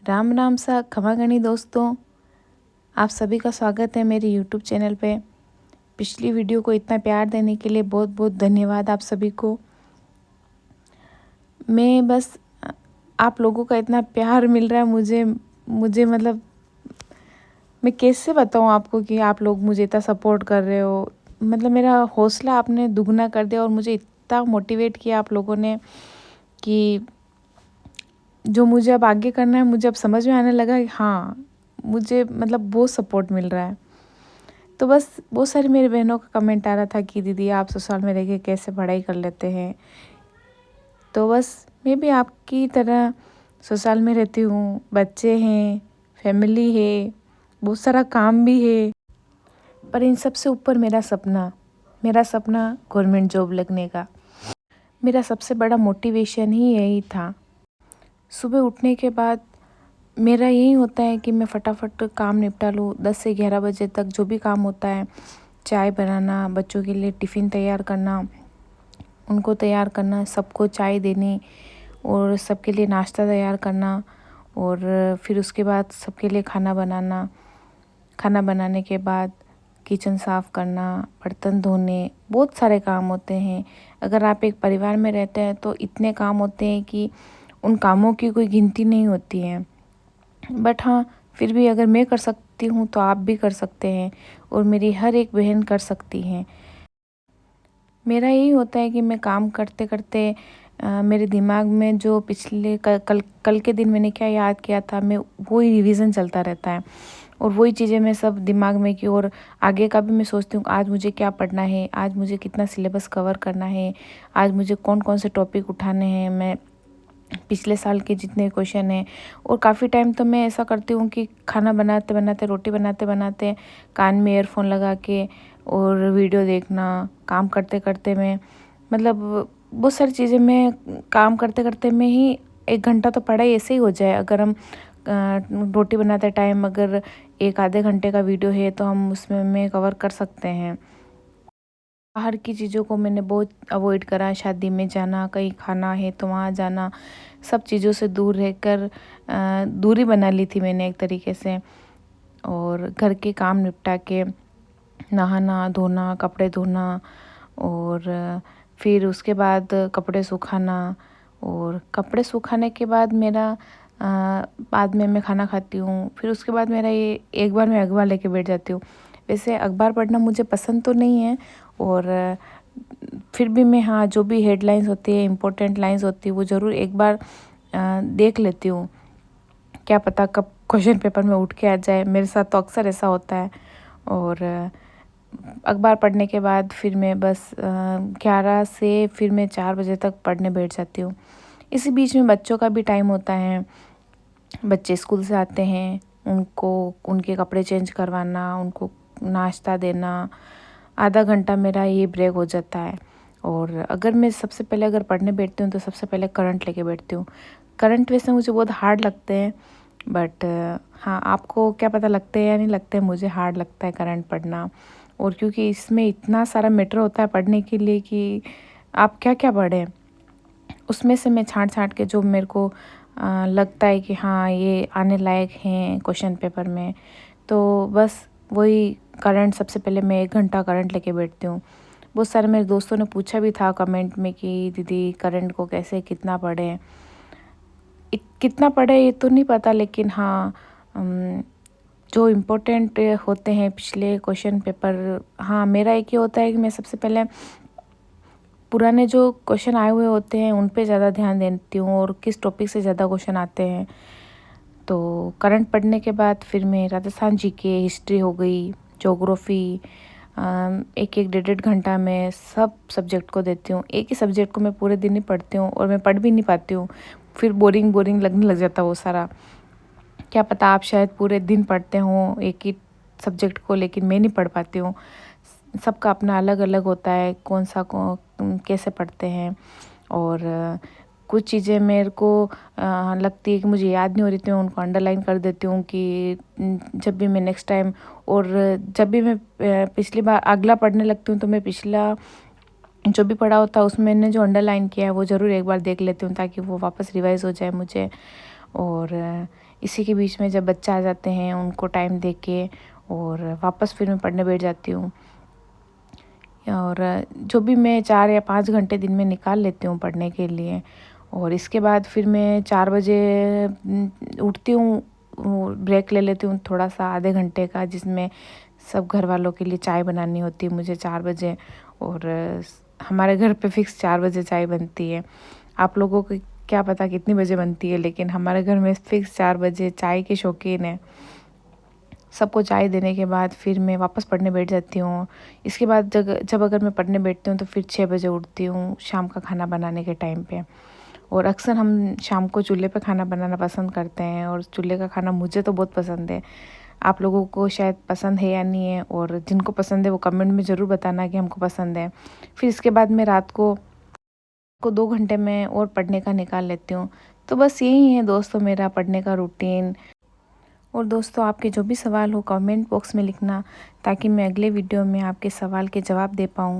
राम राम सा खमागणी दोस्तों, आप सभी का स्वागत है मेरे यूट्यूब चैनल पे। पिछली वीडियो को इतना प्यार देने के लिए बहुत बहुत धन्यवाद आप सभी को। मैं बस आप लोगों का इतना प्यार मिल रहा है मुझे मतलब मैं कैसे बताऊँ आपको कि आप लोग मुझे इतना सपोर्ट कर रहे हो। मतलब मेरा हौसला आपने दुगना कर दिया और मुझे इतना मोटिवेट किया आप लोगों ने कि जो मुझे अब आगे करना है मुझे अब समझ में आने लगा कि हाँ, मुझे मतलब बहुत सपोर्ट मिल रहा है। तो बस बहुत सारी मेरी बहनों का कमेंट आ रहा था कि दीदी आप ससुराल में रह के कैसे पढ़ाई कर लेते हैं। तो बस मैं भी आपकी तरह ससुराल में रहती हूँ, बच्चे हैं, फैमिली है, बहुत सारा काम भी है। पर इन सब से ऊपर मेरा सपना गवर्नमेंट जॉब लगने का। मेरा सबसे बड़ा मोटिवेशन ही यही था। सुबह उठने के बाद मेरा यही होता है कि मैं फटाफट काम निपटा लूँ। 10 से 11 बजे तक जो भी काम होता है, चाय बनाना, बच्चों के लिए टिफ़िन तैयार करना, उनको तैयार करना, सबको चाय देनी और सबके लिए नाश्ता तैयार करना और फिर उसके बाद सबके लिए खाना बनाना। खाना बनाने के बाद किचन साफ़ करना, बर्तन धोने, बहुत सारे काम होते हैं। अगर आप एक परिवार में रहते हैं तो इतने काम होते हैं कि उन कामों की कोई गिनती नहीं होती है। बट हाँ, फिर भी अगर मैं कर सकती हूँ तो आप भी कर सकते हैं और मेरी हर एक बहन कर सकती है। मेरा यही होता है कि मैं काम करते करते मेरे दिमाग में जो पिछले कल के दिन मैंने क्या याद किया था, मैं वही रिवीजन चलता रहता है और वही चीज़ें मैं सब दिमाग में की और आगे का भी मैं सोचती हूँ आज मुझे क्या पढ़ना है, आज मुझे कितना सिलेबस कवर करना है, आज मुझे कौन कौन से टॉपिक उठाने हैं। मैं पिछले साल के जितने क्वेश्चन हैं और काफ़ी टाइम तो मैं ऐसा करती हूँ कि खाना बनाते बनाते, रोटी बनाते बनाते कान में ईयरफोन लगा के और वीडियो देखना, काम करते करते मैं मतलब बहुत सारी चीज़ें मैं काम करते करते में ही 1 घंटा तो पढ़ाई ऐसे ही हो जाए। अगर हम रोटी बनाते टाइम अगर 1 आधे घंटे का वीडियो है तो हम उसमें मैं कवर कर सकते हैं। बाहर की चीज़ों को मैंने बहुत अवॉइड करा। शादी में जाना, कहीं खाना है तो वहाँ जाना, सब चीज़ों से दूर रहकर दूरी बना ली थी मैंने एक तरीके से। और घर के काम निपटा के नहाना धोना, कपड़े धोना और फिर उसके बाद कपड़े सुखाना और कपड़े सुखाने के बाद मेरा बाद में मैं खाना खाती हूँ। फिर उसके बाद मेरा ये एक बार मैं अखबार लेके बैठ जाती हूँ। वैसे अखबार पढ़ना मुझे पसंद तो नहीं है और फिर भी मैं हाँ, जो भी हेडलाइंस होती है, इम्पोर्टेंट लाइंस होती है, वो ज़रूर एक बार देख लेती हूँ। क्या पता कब क्वेश्चन पेपर में उठ के आ जाए, मेरे साथ तो अक्सर ऐसा होता है। और अखबार पढ़ने के बाद फिर मैं बस 11 से फिर मैं 4 बजे तक पढ़ने बैठ जाती हूँ। इसी बीच में बच्चों का भी टाइम होता है। बच्चे स्कूल से आते हैं, उनको उनके कपड़े चेंज करवाना, उनको नाश्ता देना, आधा घंटा मेरा ये ब्रेक हो जाता है। और अगर मैं सबसे पहले अगर पढ़ने बैठती हूँ तो सबसे पहले करंट लेके बैठती हूँ। करंट वैसे मुझे बहुत हार्ड लगते हैं बट हाँ, आपको क्या पता लगते हैं या नहीं लगते हैं, मुझे हार्ड लगता है करंट पढ़ना। और क्योंकि इसमें इतना सारा मैटर होता है पढ़ने के लिए कि आप क्या क्या पढ़ें, उसमें से मैं छाँट छाँट के जो मेरे को लगता है कि हाँ ये आने लायक हैं क्वेश्चन पेपर में, तो बस वही करंट सबसे पहले मैं 1 घंटा करंट लेके बैठती हूँ। बहुत सारे मेरे दोस्तों ने पूछा भी था कमेंट में कि दीदी करंट को कैसे कितना पढ़ें। कितना पढ़े ये तो नहीं पता, लेकिन हाँ जो इम्पोर्टेंट होते हैं पिछले क्वेश्चन पेपर, हाँ मेरा एक ही होता है कि मैं सबसे पहले पुराने जो क्वेश्चन आए हुए होते हैं उन पे ज़्यादा ध्यान देती हूँ और किस टॉपिक से ज़्यादा क्वेश्चन आते हैं। तो करंट पढ़ने के बाद फिर मैं राजस्थान जीके, हिस्ट्री हो गई, ज्योग्राफी, एक एक 1.5 घंटा मैं सब सब्जेक्ट को देती हूँ। एक ही सब्जेक्ट को मैं पूरे दिन ही पढ़ती हूँ और मैं पढ़ भी नहीं पाती हूँ, फिर बोरिंग बोरिंग लगने लग जाता वो सारा। क्या पता आप शायद पूरे दिन पढ़ते हों एक ही सब्जेक्ट को, लेकिन मैं नहीं पढ़ पाती हूँ। सबका अपना अलग अलग होता है कौन सा को कैसे पढ़ते हैं। और कुछ चीज़ें मेरे को लगती है कि मुझे याद नहीं हो रही थी, मैं उनको अंडरलाइन कर देती हूँ कि जब भी मैं नेक्स्ट टाइम और जब भी मैं पिछली बार अगला पढ़ने लगती हूँ तो मैं पिछला जो भी पढ़ा होता है उसमें मैंने जो अंडरलाइन किया है वो ज़रूर एक बार देख लेती हूँ ताकि वो वापस रिवाइज़ हो जाए मुझे। और इसी के बीच में जब बच्चे आ जाते हैं उनको टाइम दे के और वापस फिर मैं पढ़ने बैठ जाती हूँ। और जो भी मैं 4 या 5 घंटे दिन में निकाल लेती हूँ पढ़ने के लिए, और इसके बाद फिर मैं 4 बजे उठती हूँ, ब्रेक ले लेती हूँ थोड़ा सा आधे घंटे का, जिसमें सब घर वालों के लिए चाय बनानी होती है मुझे 4 बजे। और हमारे घर पे फिक्स 4 बजे चाय बनती है। आप लोगों को क्या पता कितनी बजे बनती है, लेकिन हमारे घर में फिक्स 4 बजे चाय के शौकीन है। सबको चाय देने के बाद फिर मैं वापस पढ़ने बैठ जाती हूँ। इसके बाद जब अगर मैं पढ़ने बैठती हूँ तो फिर 6 बजे उठती हूँ शाम का खाना बनाने के टाइम पे। और अक्सर हम शाम को चूल्हे पे खाना बनाना पसंद करते हैं, और चूल्हे का खाना मुझे तो बहुत पसंद है। आप लोगों को शायद पसंद है या नहीं है, और जिनको पसंद है वो कमेंट में ज़रूर बताना कि हमको पसंद है। फिर इसके बाद मैं रात को 2 घंटे में और पढ़ने का निकाल लेती हूँ। तो बस यही है दोस्तों मेरा पढ़ने का रूटीन। और दोस्तों आपके जो भी सवाल हो कमेंट बॉक्स में लिखना, ताकि मैं अगले वीडियो में आपके सवाल के जवाब दे पाऊँ।